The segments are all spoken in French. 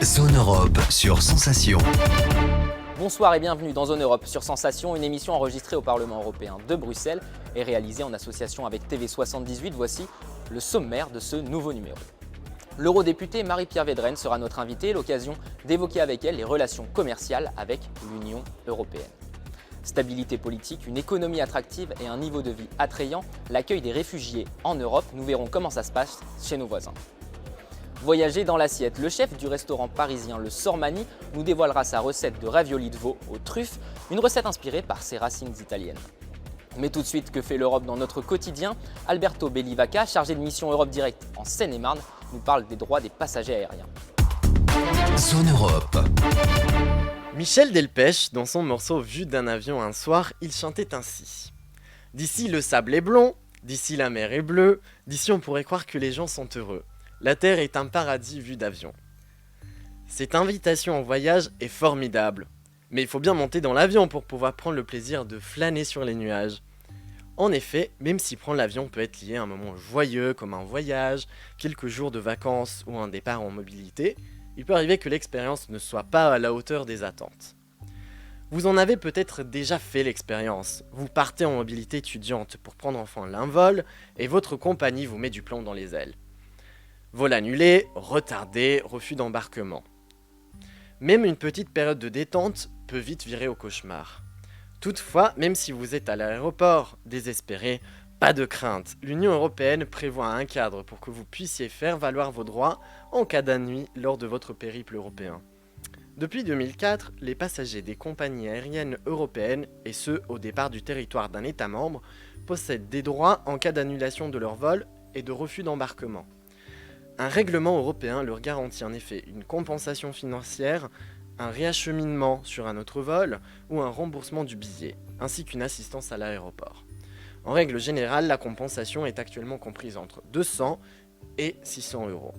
Zone Europe sur Sensation. Bonsoir et bienvenue dans Zone Europe sur Sensation, une émission enregistrée au Parlement européen de Bruxelles et réalisée en association avec TV78. Voici le sommaire de ce nouveau numéro. L'eurodéputée Marie-Pierre Védrenne sera notre invitée, l'occasion d'évoquer avec elle les relations commerciales avec l'Union européenne. Stabilité politique, une économie attractive et un niveau de vie attrayant, l'accueil des réfugiés en Europe, nous verrons comment ça se passe chez nos voisins. Voyager dans l'assiette, le chef du restaurant parisien Le Sormani nous dévoilera sa recette de raviolis de veau aux truffes, une recette inspirée par ses racines italiennes. Mais tout de suite, que fait l'Europe dans notre quotidien? Alberto Bellivaca, chargé de mission Europe Direct en Seine-et-Marne, nous parle des droits des passagers aériens. Zone Europe. Michel Delpech, dans son morceau Vue d'un avion un soir, il chantait ainsi. D'ici le sable est blond, d'ici la mer est bleue, d'ici on pourrait croire que les gens sont heureux. La terre est un paradis vu d'avion. Cette invitation au voyage est formidable. Mais il faut bien monter dans l'avion pour pouvoir prendre le plaisir de flâner sur les nuages. En effet, même si prendre l'avion peut être lié à un moment joyeux comme un voyage, quelques jours de vacances ou un départ en mobilité, il peut arriver que l'expérience ne soit pas à la hauteur des attentes. Vous en avez peut-être déjà fait l'expérience. Vous partez en mobilité étudiante pour prendre enfin l'envol et votre compagnie vous met du plomb dans les ailes. Vol annulé, retardé, refus d'embarquement. Même une petite période de détente peut vite virer au cauchemar. Toutefois, même si vous êtes à l'aéroport, désespéré, pas de crainte. L'Union européenne prévoit un cadre pour que vous puissiez faire valoir vos droits en cas d'ennui lors de votre périple européen. Depuis 2004, les passagers des compagnies aériennes européennes, et ceux au départ du territoire d'un État membre, possèdent des droits en cas d'annulation de leur vol et de refus d'embarquement. Un règlement européen leur garantit en effet une compensation financière, un réacheminement sur un autre vol ou un remboursement du billet, ainsi qu'une assistance à l'aéroport. En règle générale, la compensation est actuellement comprise entre 200 et 600 euros.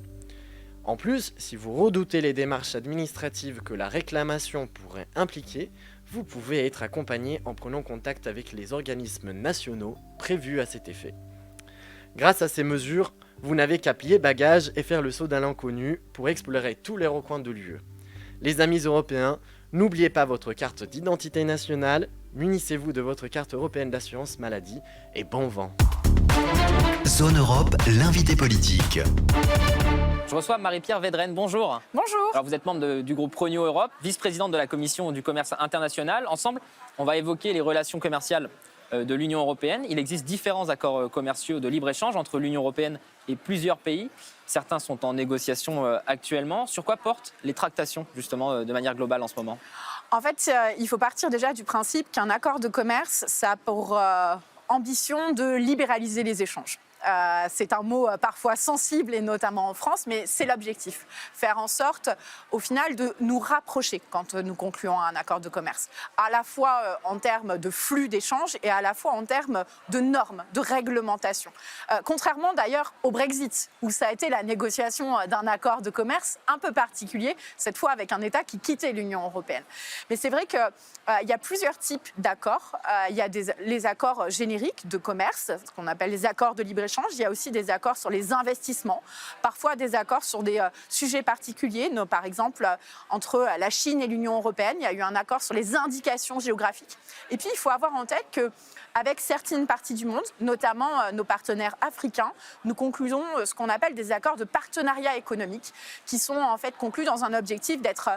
En plus, si vous redoutez les démarches administratives que la réclamation pourrait impliquer, vous pouvez être accompagné en prenant contact avec les organismes nationaux prévus à cet effet. Grâce à ces mesures, vous n'avez qu'à plier bagages et faire le saut dans l'inconnu pour explorer tous les recoins de l'UE. Les amis européens, n'oubliez pas votre carte d'identité nationale, munissez-vous de votre carte européenne d'assurance maladie et bon vent. Zone Europe, l'invité politique. Je reçois Marie-Pierre Védrenne, bonjour. Bonjour. Alors vous êtes membre du groupe Pronio Europe, vice-présidente de la Commission du commerce international. Ensemble, on va évoquer les relations commerciales de l'Union européenne. Il existe différents accords commerciaux de libre-échange entre l'Union européenne et plusieurs pays. Certains sont en négociation actuellement. Sur quoi portent les tractations, justement, de manière globale en ce moment? En fait, il faut partir déjà du principe qu'un accord de commerce, ça a pour ambition de libéraliser les échanges. C'est un mot parfois sensible, et notamment en France, mais c'est l'objectif. Faire en sorte, au final, de nous rapprocher quand nous concluons un accord de commerce. À la fois en termes de flux d'échanges et à la fois en termes de normes, de réglementation. Contrairement d'ailleurs au Brexit, où ça a été la négociation d'un accord de commerce un peu particulier, cette fois avec un État qui quittait l'Union européenne. Mais c'est vrai qu'il y a plusieurs types d'accords. Il y a les accords génériques de commerce, ce qu'on appelle les accords de libre-échange. Il y a aussi des accords sur les investissements, parfois des accords sur des sujets particuliers. Par exemple, entre la Chine et l'Union européenne, il y a eu un accord sur les indications géographiques. Et puis, il faut avoir en tête qu'avec certaines parties du monde, notamment nos partenaires africains, nous concluons ce qu'on appelle des accords de partenariat économique, qui sont en fait conclus dans un objectif d'être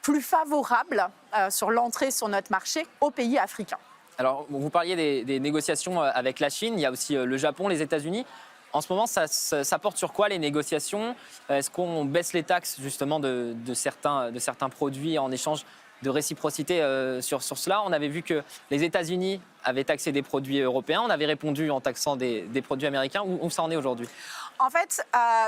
plus favorables sur l'entrée sur notre marché aux pays africains. Alors, vous parliez des négociations avec la Chine, il y a aussi le Japon, les États-Unis. En ce moment, ça porte sur quoi les négociations? Est-ce qu'on baisse les taxes justement de certains produits en échange de réciprocité sur cela? On avait vu que les États-Unis avaient taxé des produits européens, on avait répondu en taxant des produits américains. Où ça en est aujourd'hui? En fait,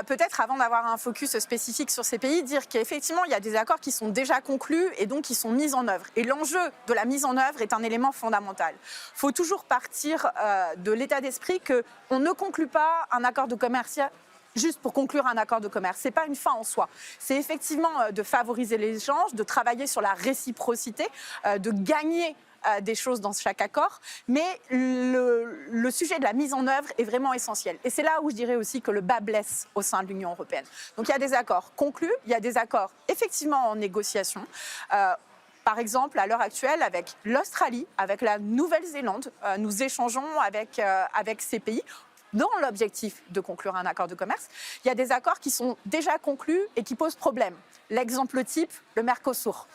peut-être avant d'avoir un focus spécifique sur ces pays, dire qu'effectivement, il y a des accords qui sont déjà conclus et donc qui sont mis en œuvre. Et l'enjeu de la mise en œuvre est un élément fondamental. Il faut toujours partir de l'état d'esprit qu'on ne conclut pas un accord de commerce juste pour conclure un accord de commerce. Ce n'est pas une fin en soi. C'est effectivement de favoriser l'échange, de travailler sur la réciprocité, de gagner des choses dans chaque accord, mais le sujet de la mise en œuvre est vraiment essentiel. Et c'est là où je dirais aussi que le bas blesse au sein de l'Union européenne. Donc il y a des accords conclus, il y a des accords effectivement en négociation. Par exemple, à l'heure actuelle, avec l'Australie, avec la Nouvelle-Zélande, nous échangeons avec ces pays dans l'objectif de conclure un accord de commerce. Il y a des accords qui sont déjà conclus et qui posent problème. L'exemple type, le Mercosur.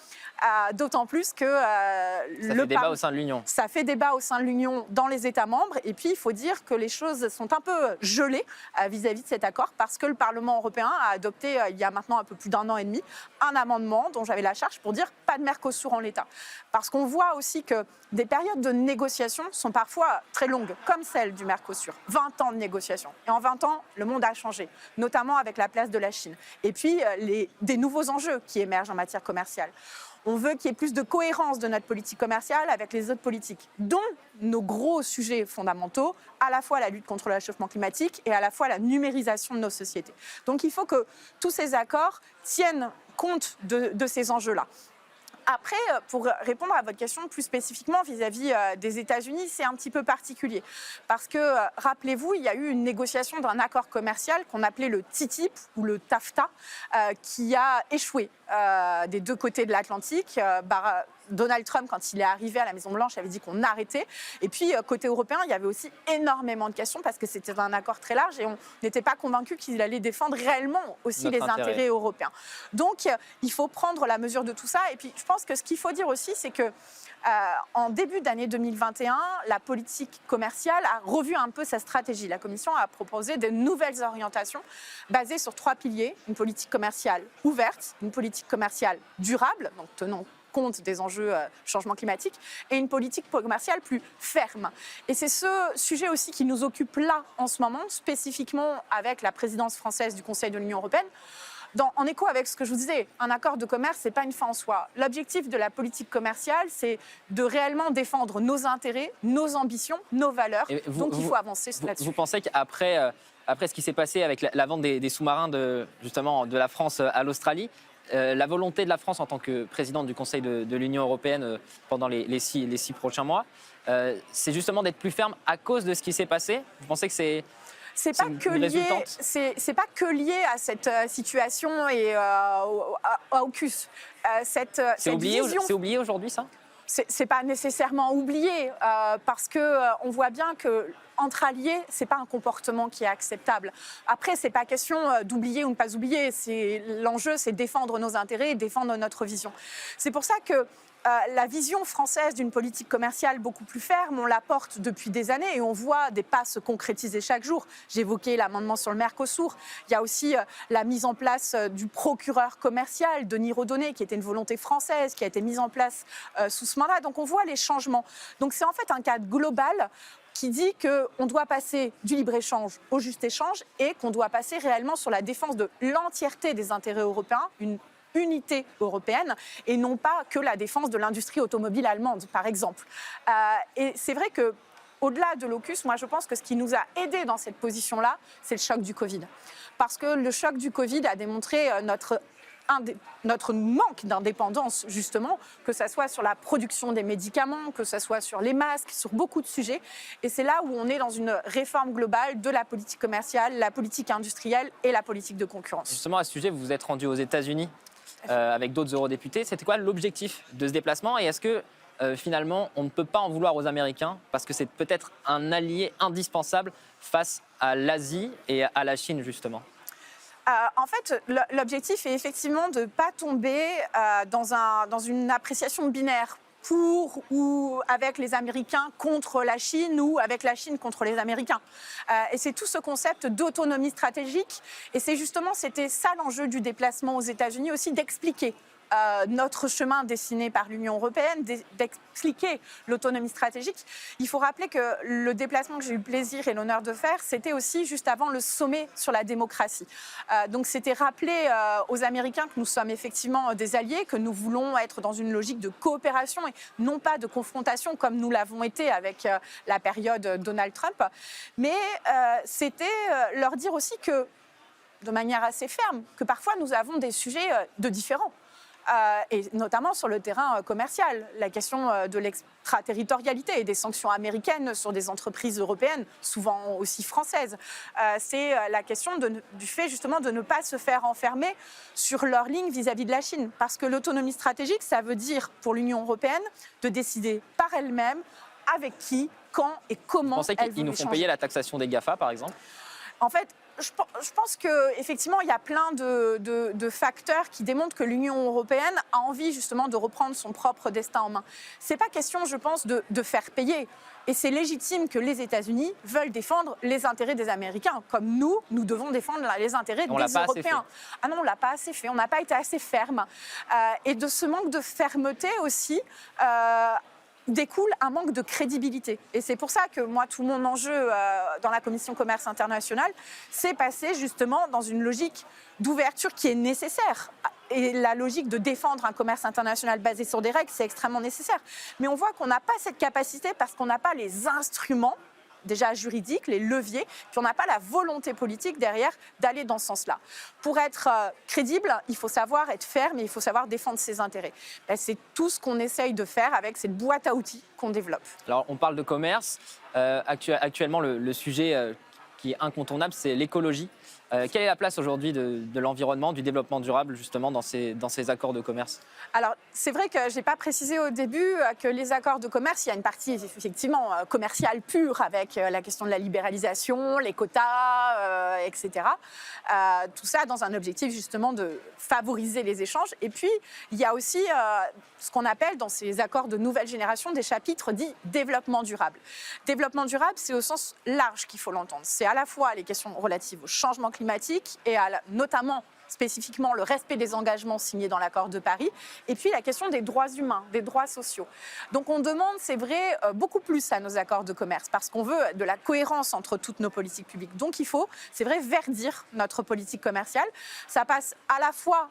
D'autant plus que ça fait débat au sein de l'Union. Ça fait débat au sein de l'Union dans les États membres. Et puis, il faut dire que les choses sont un peu gelées vis-à-vis de cet accord parce que le Parlement européen a adopté, il y a maintenant un peu plus d'1 an et demi, un amendement dont j'avais la charge pour dire pas de Mercosur en l'état. Parce qu'on voit aussi que des périodes de négociation sont parfois très longues, comme celle du Mercosur. 20 ans de négociation. Et en 20 ans, le monde a changé, notamment avec la place de la Chine. Et puis, des nouveaux enjeux qui émergent en matière commerciale. On veut qu'il y ait plus de cohérence de notre politique commerciale avec les autres politiques, dont nos gros sujets fondamentaux, à la fois la lutte contre le réchauffement climatique et à la fois la numérisation de nos sociétés. Donc il faut que tous ces accords tiennent compte de ces enjeux-là. Après, pour répondre à votre question plus spécifiquement vis-à-vis des États-Unis, c'est un petit peu particulier. Parce que, rappelez-vous, il y a eu une négociation d'un accord commercial qu'on appelait le TTIP ou le TAFTA, qui a échoué des deux côtés de l'Atlantique. Donald Trump, quand il est arrivé à la Maison-Blanche, avait dit qu'on arrêtait. Et puis, côté européen, il y avait aussi énormément de questions parce que c'était un accord très large et on n'était pas convaincu qu'il allait défendre réellement aussi notre les intérêt. intérêts européens. Donc, il faut prendre la mesure de tout ça. Et puis, je pense que ce qu'il faut dire aussi, c'est que en début d'année 2021, la politique commerciale a revu un peu sa stratégie. La Commission a proposé de nouvelles orientations basées sur 3 piliers. Une politique commerciale ouverte, une politique commerciale durable, donc tenant compte des enjeux changement climatique, et une politique commerciale plus ferme. Et c'est ce sujet aussi qui nous occupe là en ce moment, spécifiquement avec la présidence française du Conseil de l'Union européenne. En écho avec ce que je vous disais, un accord de commerce, ce n'est pas une fin en soi. L'objectif de la politique commerciale, c'est de réellement défendre nos intérêts, nos ambitions, nos valeurs. Donc il faut avancer là-dessus. Vous pensez qu'après ce qui s'est passé avec la vente des sous-marins justement de la France à l'Australie, la volonté de la France en tant que présidente du Conseil de l'Union européenne pendant les 6 prochains mois, c'est justement d'être plus ferme à cause de ce qui s'est passé? Vous pensez que c'est pas que lié à cette situation et à AUKUS. C'est oublié aujourd'hui, ça? C'est pas nécessairement oublié parce que on voit bien que entre alliés, c'est pas un comportement qui est acceptable. Après, c'est pas question d'oublier ou ne pas oublier. L'enjeu, c'est défendre nos intérêts et défendre notre vision. C'est pour ça que la vision française d'une politique commerciale beaucoup plus ferme, on la porte depuis des années et on voit des pas se concrétiser chaque jour. J'évoquais l'amendement sur le Mercosur. Il y a aussi la mise en place du procureur commercial, Denis Rodonnet, qui était une volonté française, qui a été mise en place sous ce mandat. Donc on voit les changements. Donc c'est en fait un cadre global qui dit qu'on doit passer du libre-échange au juste échange et qu'on doit passer réellement sur la défense de l'entièreté des intérêts européens, une unité européenne et non pas que la défense de l'industrie automobile allemande, par exemple. Et c'est vrai que au-delà de l'AUKUS, moi je pense que ce qui nous a aidés dans cette position-là, c'est le choc du Covid. Parce que le choc du Covid a démontré notre manque d'indépendance, justement, que ce soit sur la production des médicaments, que ce soit sur les masques, sur beaucoup de sujets. Et c'est là où on est dans une réforme globale de la politique commerciale, la politique industrielle et la politique de concurrence. Justement, à ce sujet, vous vous êtes rendu aux États-Unis avec d'autres eurodéputés. C'était quoi l'objectif de ce déplacement? Et est-ce que finalement, on ne peut pas en vouloir aux Américains parce que c'est peut-être un allié indispensable face à l'Asie et à la Chine, justement? En fait, l'objectif est effectivement de ne pas tomber dans une appréciation binaire pour ou avec les Américains contre la Chine ou avec la Chine contre les Américains. Et c'est tout ce concept d'autonomie stratégique. Et c'était ça l'enjeu du déplacement aux États-Unis aussi, d'expliquer notre chemin dessiné par l'Union européenne, d'expliquer l'autonomie stratégique. Il faut rappeler que le déplacement que j'ai eu le plaisir et l'honneur de faire, c'était aussi juste avant le sommet sur la démocratie. Donc c'était rappeler aux Américains que nous sommes effectivement des alliés, que nous voulons être dans une logique de coopération et non pas de confrontation comme nous l'avons été avec la période Donald Trump. Mais c'était leur dire aussi que de manière assez ferme que parfois nous avons des sujets de différents. Et notamment sur le terrain commercial, la question de l'extraterritorialité et des sanctions américaines sur des entreprises européennes, souvent aussi françaises. C'est la question du fait justement de ne pas se faire enfermer sur leur ligne vis-à-vis de la Chine. Parce que l'autonomie stratégique, ça veut dire pour l'Union européenne de décider par elle-même avec qui, quand et comment elle veut échanger. Vous pensez qu'ils nous font payer la taxation des GAFA, par exemple ? En fait, je pense qu'effectivement, il y a plein de facteurs qui démontrent que l'Union européenne a envie justement de reprendre son propre destin en main. Ce n'est pas question, je pense, de faire payer. Et c'est légitime que les États-Unis veulent défendre les intérêts des Américains, comme nous devons défendre les intérêts des Européens. Ah non, on ne l'a pas assez fait, on n'a pas été assez ferme. Et de ce manque de fermeté aussi, découle un manque de crédibilité. Et c'est pour ça que moi, tout mon enjeu dans la Commission Commerce International, c'est passer justement dans une logique d'ouverture qui est nécessaire. Et la logique de défendre un commerce international basé sur des règles, c'est extrêmement nécessaire. Mais on voit qu'on n'a pas cette capacité parce qu'on n'a pas les instruments déjà juridiques, les leviers, puis on n'a pas la volonté politique derrière d'aller dans ce sens-là. Pour être crédible, il faut savoir être ferme et il faut savoir défendre ses intérêts. C'est tout ce qu'on essaye de faire avec cette boîte à outils qu'on développe. Alors, on parle de commerce. Actuellement, le sujet qui est incontournable, c'est l'écologie. Quelle est la place aujourd'hui de l'environnement, du développement durable, justement, dans ces accords de commerce ? Alors, c'est vrai que je n'ai pas précisé au début que les accords de commerce, il y a une partie effectivement commerciale pure avec la question de la libéralisation, les quotas, etc. Tout ça dans un objectif justement de favoriser les échanges. Et puis, il y a aussi ce qu'on appelle dans ces accords de nouvelle génération des chapitres dits développement durable. Développement durable, c'est au sens large qu'il faut l'entendre. C'est à la fois les questions relatives au changement climatique et notamment spécifiquement le respect des engagements signés dans l'accord de Paris, et puis la question des droits humains, des droits sociaux. Donc on demande, c'est vrai, beaucoup plus à nos accords de commerce, parce qu'on veut de la cohérence entre toutes nos politiques publiques. Donc il faut, c'est vrai, verdir notre politique commerciale. Ça passe à la fois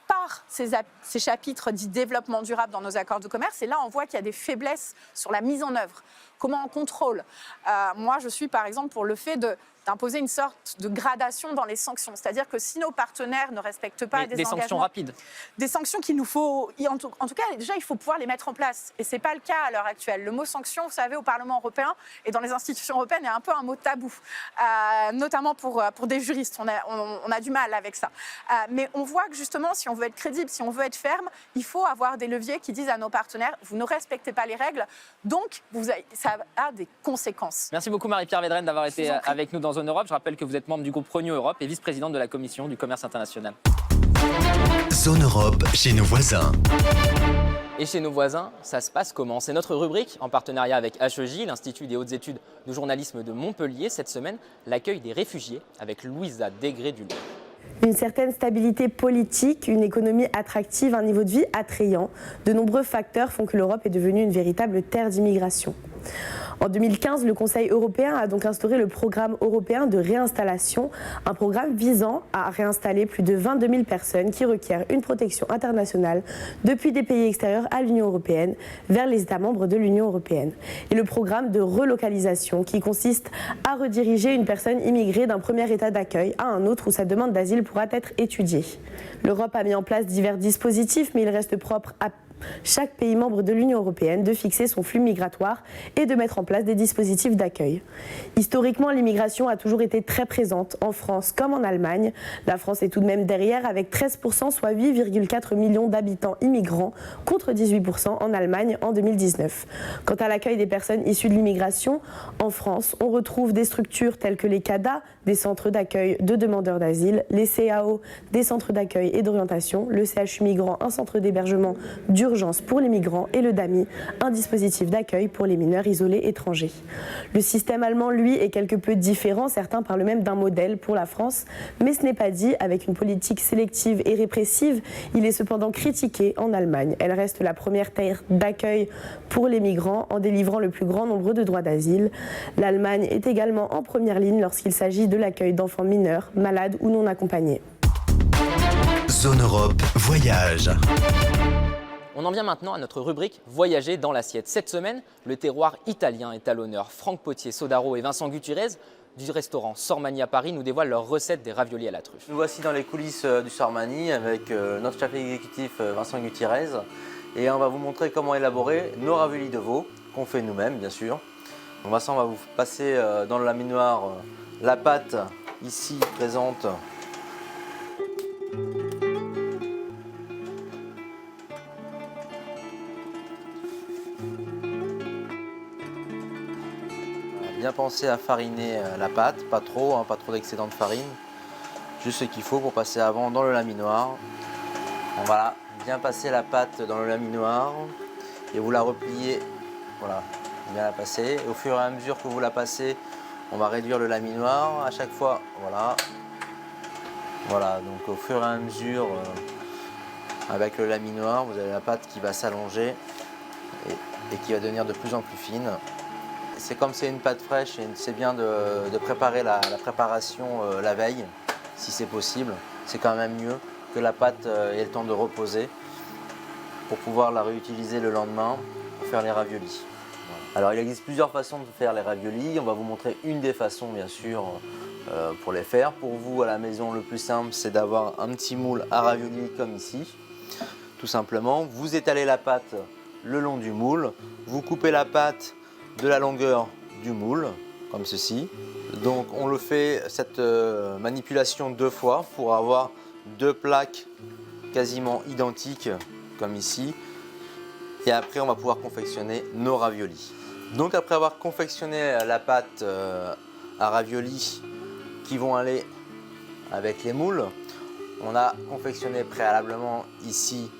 par ces chapitres dits développement durable dans nos accords de commerce, et là on voit qu'il y a des faiblesses sur la mise en œuvre. Comment on contrôle ? Moi, je suis par exemple pour le fait d'imposer une sorte de gradation dans les sanctions. C'est-à-dire que si nos partenaires ne respectent pas des engagements... Des sanctions rapides. Des sanctions qu'il nous faut... En tout cas, déjà, il faut pouvoir les mettre en place. Et ce n'est pas le cas à l'heure actuelle. Le mot sanction, vous savez, au Parlement européen et dans les institutions européennes, est un peu un mot tabou. Notamment pour des juristes. On a du mal avec ça. Mais on voit que justement, si on veut être crédible, si on veut être ferme, il faut avoir des leviers qui disent à nos partenaires, vous ne respectez pas les règles, donc ça a des conséquences. Merci beaucoup Marie-Pierre Védrenne d'avoir été avec nous dans Zone Europe. Je rappelle que vous êtes membre du groupe Renew Europe et vice-présidente de la Commission du commerce international. Zone Europe chez nos voisins. Et chez nos voisins, ça se passe comment ? C'est notre rubrique en partenariat avec HEJ, l'Institut des hautes études de journalisme de Montpellier. Cette semaine, l'accueil des réfugiés avec Louisa Degré-Dulon. Une certaine stabilité politique, une économie attractive, un niveau de vie attrayant. De nombreux facteurs font que l'Europe est devenue une véritable terre d'immigration. En 2015, le Conseil européen a donc instauré le programme européen de réinstallation, un programme visant à réinstaller plus de 22 000 personnes qui requièrent une protection internationale depuis des pays extérieurs à l'Union européenne vers les États membres de l'Union européenne. Et le programme de relocalisation qui consiste à rediriger une personne immigrée d'un premier état d'accueil à un autre où sa demande d'asile pourra être étudiée. L'Europe a mis en place divers dispositifs, mais il reste propre à chaque pays membre de l'Union européenne de fixer son flux migratoire et de mettre en place des dispositifs d'accueil. Historiquement, l'immigration a toujours été très présente en France comme en Allemagne. La France est tout de même derrière avec 13%, soit 8,4 millions d'habitants immigrants contre 18% en Allemagne en 2019. Quant à l'accueil des personnes issues de l'immigration, en France, on retrouve des structures telles que les CADA, des centres d'accueil de demandeurs d'asile, les CAO, des centres d'accueil et d'orientation, le CHU Migrant, un centre d'hébergement d'urgence pour les migrants et le DAMI, un dispositif d'accueil pour les mineurs isolés étrangers. Le système allemand, lui, est quelque peu différent. Certains parlent même d'un modèle pour la France, mais ce n'est pas dit. Avec une politique sélective et répressive, il est cependant critiqué en Allemagne. Elle reste la première terre d'accueil pour les migrants en délivrant le plus grand nombre de droits d'asile. L'Allemagne est également en première ligne lorsqu'il s'agit de l'accueil d'enfants mineurs, malades ou non accompagnés. Zone Europe Voyage. On en vient maintenant à notre rubrique Voyager dans l'assiette. Cette semaine, le terroir italien est à l'honneur. Franck Potier, Sodaro et Vincent Gutierrez du restaurant Sormani à Paris nous dévoilent leur recette des raviolis à la truffe. Nous voici dans les coulisses du Sormani avec notre chef exécutif Vincent Gutiérrez et on va vous montrer comment élaborer nos raviolis de veau qu'on fait nous-mêmes bien sûr. Donc Vincent va vous passer dans le laminoir la pâte ici présente. Bien penser à fariner la pâte, pas trop, pas trop d'excédent de farine. Juste ce qu'il faut pour passer avant dans le laminoir. Donc voilà, bien passer la pâte dans le laminoir et vous la repliez, voilà, bien la passer. Et au fur et à mesure que vous la passez, on va réduire le laminoir à chaque fois, voilà. Voilà, donc au fur et à mesure, avec le laminoir, vous avez la pâte qui va s'allonger et qui va devenir de plus en plus fine. C'est comme c'est une pâte fraîche, c'est bien de préparer la préparation la veille, si c'est possible. C'est quand même mieux que la pâte ait le temps de reposer pour pouvoir la réutiliser le lendemain pour faire les raviolis. Alors il existe plusieurs façons de faire les raviolis. On va vous montrer une des façons bien sûr pour les faire. Pour vous à la maison, le plus simple c'est d'avoir un petit moule à raviolis comme ici. Tout simplement, vous étalez la pâte le long du moule, vous coupez la pâte de la longueur du moule, comme ceci. Donc on le fait cette manipulation 2 fois pour avoir 2 plaques quasiment identiques comme ici. Et après on va pouvoir confectionner nos raviolis. Donc après avoir confectionné la pâte à raviolis qui vont aller avec les moules, on a confectionné préalablement ici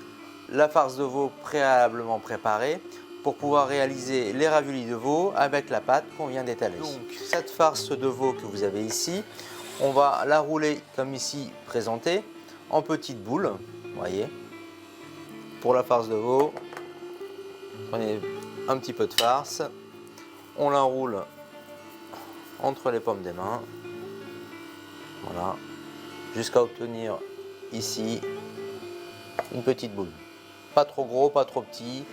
la farce de veau préalablement préparée pour pouvoir réaliser les raviolis de veau avec la pâte qu'on vient d'étaler. Donc cette farce de veau que vous avez ici, on va la rouler comme ici présenté en petites boules, vous voyez. Pour la farce de veau, prenez un petit peu de farce, on l'enroule entre les paumes des mains, voilà, jusqu'à obtenir ici une petite boule. Pas trop gros, pas trop petit.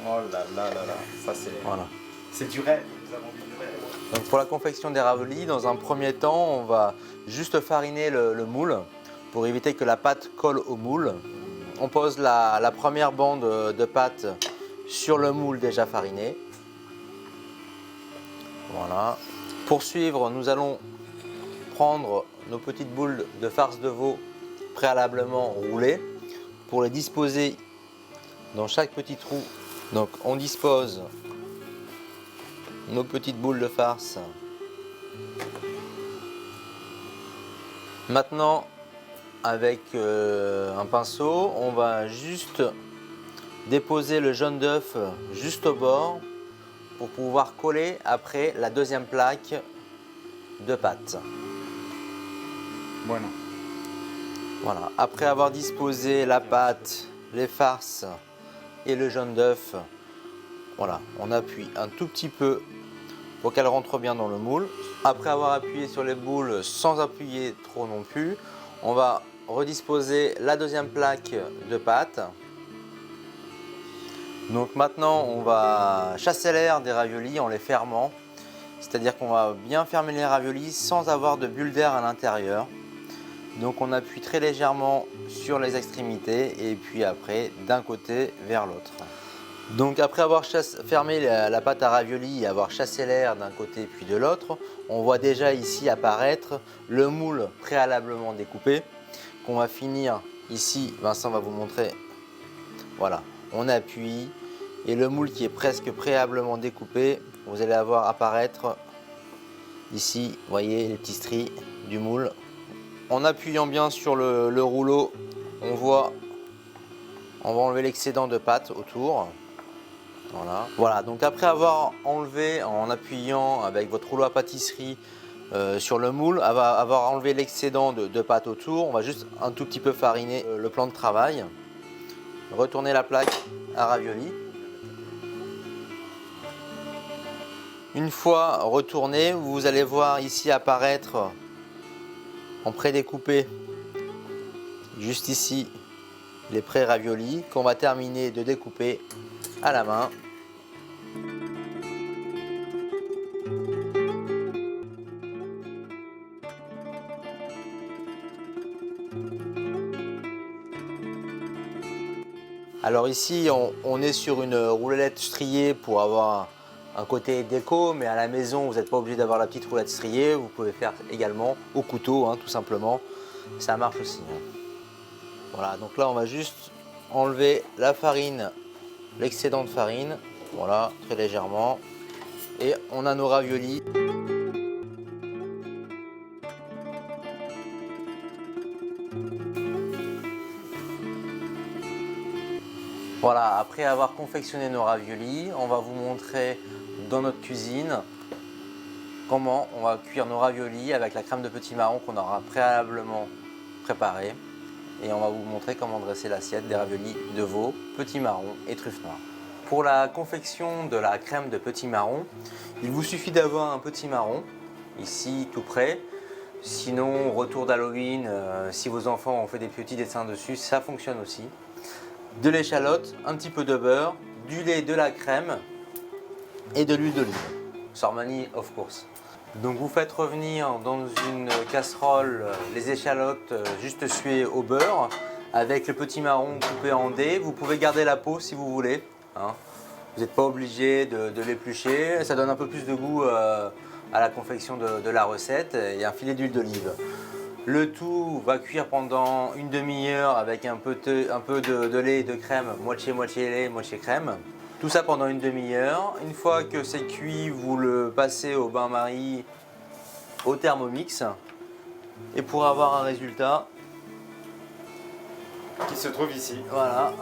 Oh là là là là, ça c'est Voilà. c'est du rêve, nous avons vu du rêve. Donc pour la confection des raviolis, dans un premier temps, on va juste fariner le moule pour éviter que la pâte colle au moule. On pose la première bande de pâte sur le moule déjà fariné. Voilà. Pour suivre, nous allons prendre nos petites boules de farce de veau préalablement roulées pour les disposer dans chaque petit trou. Donc on dispose nos petites boules de farce. Maintenant, avec un pinceau, on va juste déposer le jaune d'œuf juste au bord pour pouvoir coller après la deuxième plaque de pâte. Bueno. Voilà. Après avoir disposé la pâte, les farces et le jaune d'œuf, voilà, on appuie un tout petit peu pour qu'elle rentre bien dans le moule. Après avoir appuyé sur les boules sans appuyer trop non plus, on va redisposer la deuxième plaque de pâte. Donc maintenant on va chasser l'air des raviolis en les fermant, c'est-à-dire qu'on va bien fermer les raviolis sans avoir de bulles d'air à l'intérieur. Donc on appuie très légèrement sur les extrémités et puis après d'un côté vers l'autre. Donc après avoir fermé la pâte à raviolis et avoir chassé l'air d'un côté puis de l'autre, on voit déjà ici apparaître le moule préalablement découpé qu'on va finir ici. Vincent va vous montrer. Voilà, on appuie et le moule qui est presque préalablement découpé, vous allez avoir apparaître ici, vous voyez les petits stries du moule. En appuyant bien sur le rouleau, on va enlever l'excédent de pâte autour. Voilà, donc après avoir enlevé, en appuyant avec votre rouleau à pâtisserie sur le moule, avoir enlevé l'excédent de pâte autour, on va juste un tout petit peu fariner le plan de travail. Retourner la plaque à raviolis. Une fois retourné, vous allez voir ici apparaître en pré-découpé, juste ici, les pré-raviolis qu'on va terminer de découper à la main. Alors ici, on est sur une roulette striée pour avoir un côté déco, mais à la maison, vous n'êtes pas obligé d'avoir la petite roulette striée. Vous pouvez faire également au couteau, hein, tout simplement. Ça marche aussi. Hein. Voilà, donc là, on va juste enlever la farine, l'excédent de farine. Voilà, très légèrement. Et on a nos raviolis. Voilà, après avoir confectionné nos raviolis, on va vous montrer dans notre cuisine comment on va cuire nos raviolis avec la crème de petits marrons qu'on aura préalablement préparée. Et on va vous montrer comment dresser l'assiette des raviolis de veau, petits marrons et truffes noires. Pour la confection de la crème de petits marrons, il vous suffit d'avoir un petit marron, ici tout près. Sinon, retour d'Halloween, si vos enfants ont fait des petits dessins dessus, ça fonctionne aussi. De l'échalote, un petit peu de beurre, du lait, de la crème et de l'huile d'olive. Sormani, of course. Donc vous faites revenir dans une casserole les échalotes juste suées au beurre avec le petit marron coupé en dés. Vous pouvez garder la peau si vous voulez. Hein. Vous n'êtes pas obligé de l'éplucher. Ça donne un peu plus de goût à la confection de la recette et un filet d'huile d'olive. Le tout va cuire pendant une demi-heure avec un peu de lait et de crème, moitié lait, moitié crème. Tout ça pendant une demi-heure. Une fois que c'est cuit, vous le passez au bain-marie au Thermomix. Et pour avoir un résultat Qui se trouve ici. voilà.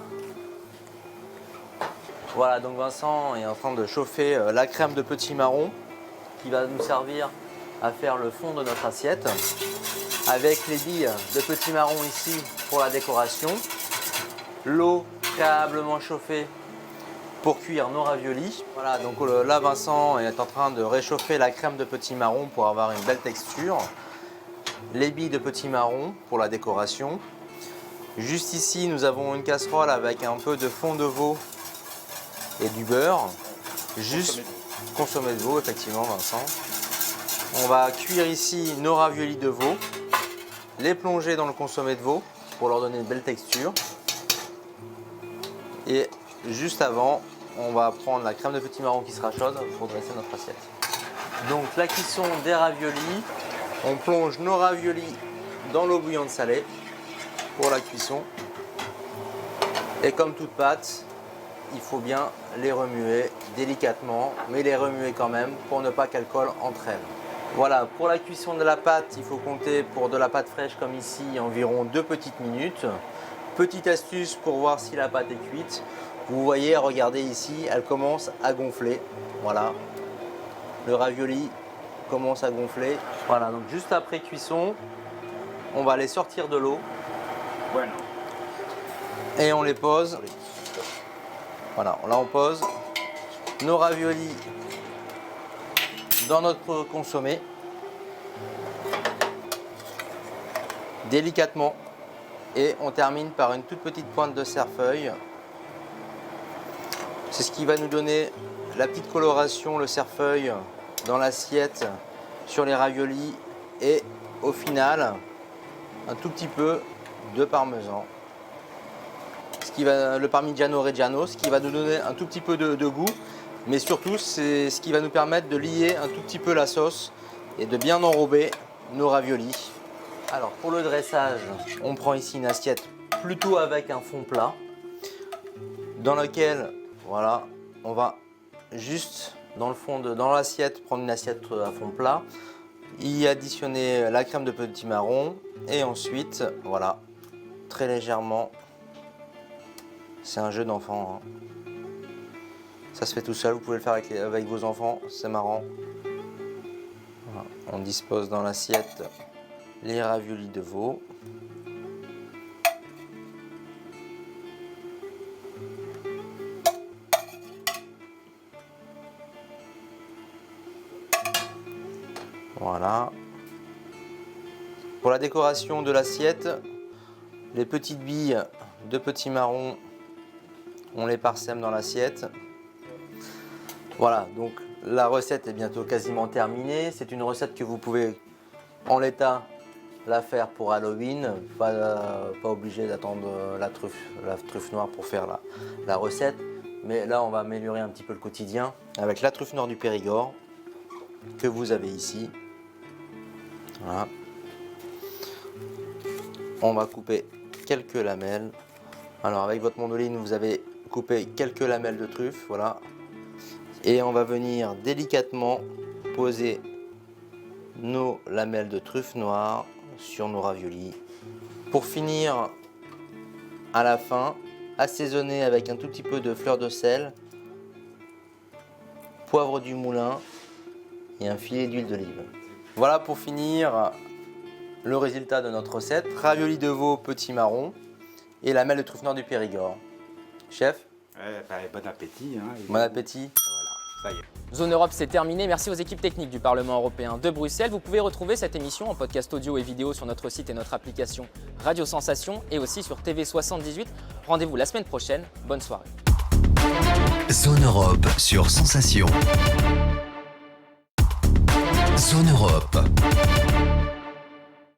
Voilà, donc Vincent est en train de chauffer la crème de petits marrons qui va nous servir à faire le fond de notre assiette. Avec les billes de petits marrons ici pour la décoration. L'eau préalablement chauffée pour cuire nos raviolis. Voilà, donc là Vincent est en train de réchauffer la crème de petits marrons pour avoir une belle texture. Les billes de petits marrons pour la décoration. Juste ici, nous avons une casserole avec un peu de fond de veau et du beurre. Juste consommé de veau, effectivement, Vincent. On va cuire ici nos raviolis de veau, les plonger dans le consommé de veau pour leur donner une belle texture. Et juste avant, on va prendre la crème de petits marrons qui sera chaude pour dresser notre assiette. Donc la cuisson des raviolis, on plonge nos raviolis dans l'eau bouillante salée pour la cuisson. Et comme toute pâte, il faut bien les remuer délicatement, mais les remuer quand même pour ne pas qu'elles collent entre elles. Voilà, pour la cuisson de la pâte, il faut compter pour de la pâte fraîche comme ici environ 2 petites minutes. Petite astuce pour voir si la pâte est cuite. Vous voyez, regardez ici, elle commence à gonfler. Voilà, le ravioli commence à gonfler. Voilà, donc juste après cuisson, on va les sortir de l'eau. Bueno. Et on les pose. Voilà, là on pose nos raviolis dans notre consommé. Délicatement. Et on termine par une toute petite pointe de cerfeuil. C'est ce qui va nous donner la petite coloration, le cerfeuil dans l'assiette sur les raviolis et au final un tout petit peu de parmesan. Le Parmigiano Reggiano, ce qui va nous donner un tout petit peu de goût, mais surtout c'est ce qui va nous permettre de lier un tout petit peu la sauce et de bien enrober nos raviolis. Alors pour le dressage, on prend ici une assiette plutôt avec un fond plat dans lequel voilà, on va juste dans l'assiette prendre une assiette à fond plat, y additionner la crème de petits marrons et ensuite voilà, très légèrement. C'est un jeu d'enfant. Hein. Ça se fait tout seul, vous pouvez le faire avec vos enfants, c'est marrant. Voilà. On dispose dans l'assiette les raviolis de veau. Voilà. Pour la décoration de l'assiette, les petites billes de petits marrons, on les parsème dans l'assiette. Voilà, donc la recette est bientôt quasiment terminée. C'est une recette que vous pouvez en l'état la faire pour Halloween, pas obligé d'attendre la truffe noire pour faire la recette. Mais là, on va améliorer un petit peu le quotidien avec la truffe noire du Périgord que vous avez ici. Voilà. On va couper quelques lamelles. Alors avec votre mandoline, vous avez coupé quelques lamelles de truffe, voilà. Et on va venir délicatement poser nos lamelles de truffe noire sur nos raviolis. Pour finir, à la fin, assaisonner avec un tout petit peu de fleur de sel, poivre du moulin et un filet d'huile d'olive. Voilà pour finir le résultat de notre recette. Raviolis de veau petit marron et lamelles de truffe noire du Périgord. Chef, Bon appétit. Hein. bon appétit. Voilà, ça y est. Zone Europe, c'est terminé. Merci aux équipes techniques du Parlement européen de Bruxelles. Vous pouvez retrouver cette émission en podcast audio et vidéo sur notre site et notre application Radio Sensation et aussi sur TV78. Rendez-vous la semaine prochaine. Bonne soirée. Zone Europe sur Sensation. Zone Europe.